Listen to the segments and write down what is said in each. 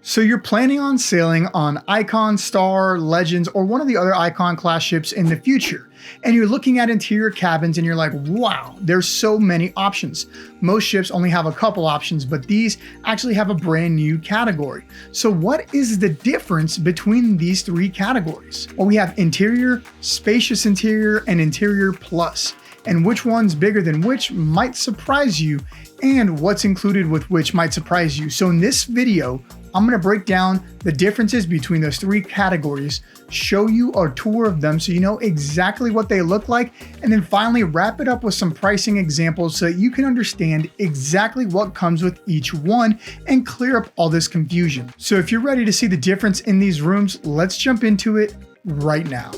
So you're planning on sailing on Icon, Star, Legends, or one of the other Icon class ships in the future. And you're looking at interior cabins and you're like, wow, there's so many options. Most ships only have a couple options, but these actually have a brand new category. So what is the difference between these three categories? Well, we have Interior, Spacious Interior, and Interior Plus. And which one's bigger than which might surprise you, and what's included with which might surprise you. So in this video, I'm gonna break down the differences between those three categories, show you a tour of them so you know exactly what they look like, and then finally wrap it up with some pricing examples so that you can understand exactly what comes with each one and clear up all this confusion. So if you're ready to see the difference in these rooms, let's jump into it right now.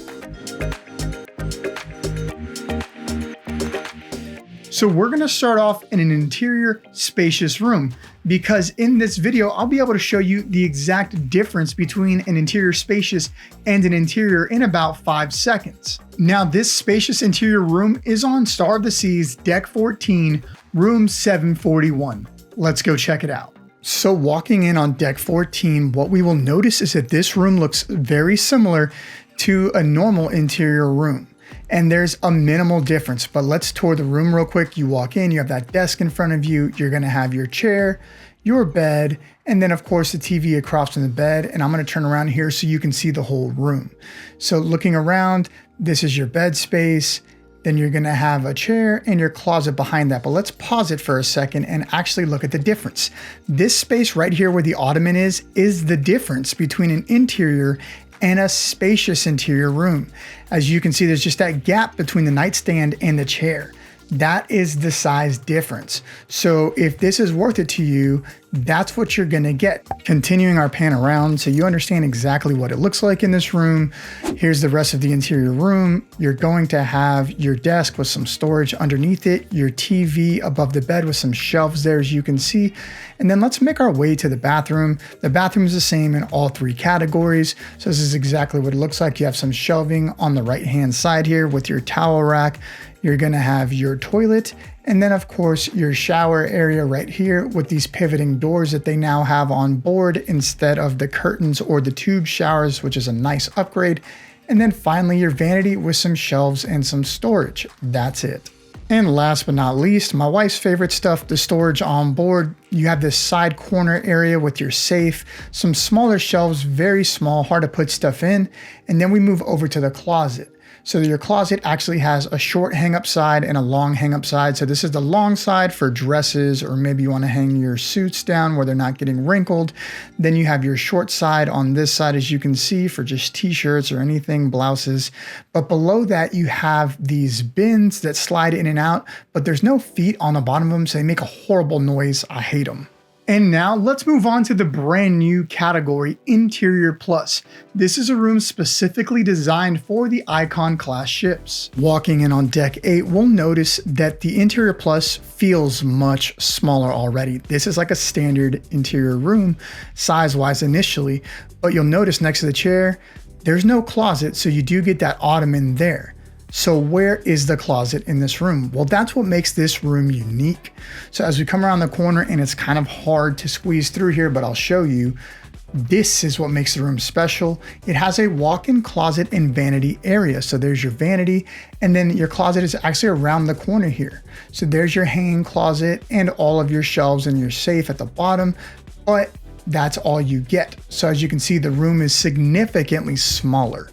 So we're gonna start off in an interior spacious room because in this video, I'll be able to show you the exact difference between an interior spacious and an interior in about 5 seconds. Now this spacious interior room is on Star of the Seas, Deck 14, room 741. Let's go check it out. So walking in on Deck 14, what we will notice is that this room looks very similar to a normal interior room. And there's a minimal difference, but let's tour the room real quick. You walk in, you have that desk in front of you. You're gonna have your chair, your bed, and then of course the TV across from the bed. And I'm gonna turn around here so you can see the whole room. So looking around, this is your bed space. Then you're gonna have a chair and your closet behind that. But let's pause it for a second and actually look at the difference. This space right here where the ottoman is the difference between an interior and a spacious interior room. As you can see, there's just that gap between the nightstand and the chair. That is the size difference. So if this is worth it to you, that's what you're gonna get. Continuing our pan around so you understand exactly what it looks like in this room. Here's the rest of the interior room. You're going to have your desk with some storage underneath it, your TV above the bed with some shelves there as you can see. And then let's make our way to the bathroom. The bathroom is the same in all three categories. So this is exactly what it looks like. You have some shelving on the right-hand side here with your towel rack. You're gonna have your toilet, and then of course your shower area right here with these pivoting doors that they now have on board instead of the curtains or the tube showers, which is a nice upgrade. And then finally your vanity with some shelves and some storage. That's it. And last but not least, my wife's favorite stuff, the storage on board. You have this side corner area with your safe, some smaller shelves, very small, hard to put stuff in. And then we move over to the closet. So your closet actually has a short hang-up side and a long hang-up side. So this is the long side for dresses, or maybe you want to hang your suits down where they're not getting wrinkled. Then you have your short side on this side, as you can see, for just t-shirts or anything, blouses. But below that, you have these bins that slide in and out, but there's no feet on the bottom of them, so they make a horrible noise. I hate them. And now let's move on to the brand new category, Interior Plus. This is a room specifically designed for the Icon class ships. Walking in on Deck 8, we'll notice that the Interior Plus feels much smaller already. This is like a standard interior room size-wise initially, but you'll notice next to the chair, there's no closet, so you do get that ottoman there. So where is the closet in this room? Well, that's what makes this room unique. So as we come around the corner, and it's kind of hard to squeeze through here, but I'll show you, this is what makes the room special. It has a walk-in closet and vanity area. So there's your vanity, and then your closet is actually around the corner here. So there's your hanging closet and all of your shelves and your safe at the bottom, but that's all you get. So as you can see, the room is significantly smaller.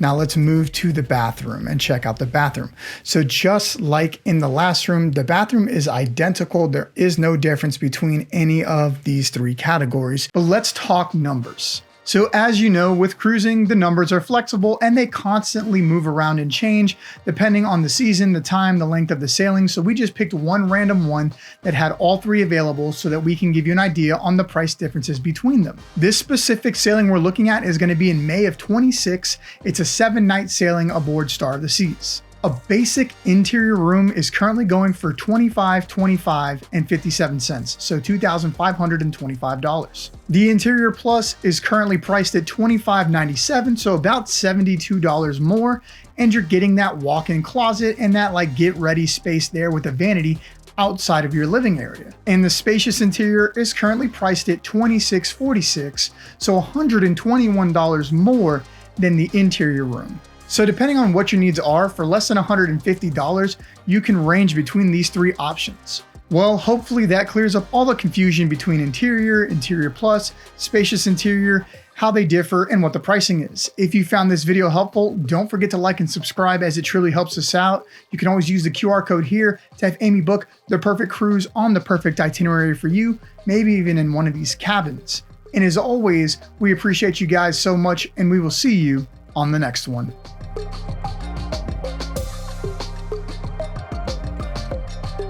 Now let's move to the bathroom and check out the bathroom. So just like in the last room, the bathroom is identical. There is no difference between any of these three categories, but let's talk numbers. So as you know, with cruising, the numbers are flexible and they constantly move around and change depending on the season, the time, the length of the sailing. So we just picked one random one that had all three available so that we can give you an idea on the price differences between them. This specific sailing we're looking at is going to be in May of 26. It's a 7-night sailing aboard Star of the Seas. A basic interior room is currently going for $25.57, so $2,525. The Interior Plus is currently priced at $25.97, so about $72 more, and you're getting that walk-in closet and that like get ready space there with a vanity. outside of your living area. And the Spacious Interior is currently priced at $2646, so $121 more than the interior room. So depending on what your needs are, for less than $150, you can range between these three options. Well, hopefully that clears up all the confusion between interior, interior plus, spacious interior, how they differ, and what the pricing is. If you found this video helpful, don't forget to like and subscribe, as it truly helps us out. You can always use the QR code here to have Amy book the perfect cruise on the perfect itinerary for you, maybe even in one of these cabins. And as always, we appreciate you guys so much, and we will see you on the next one.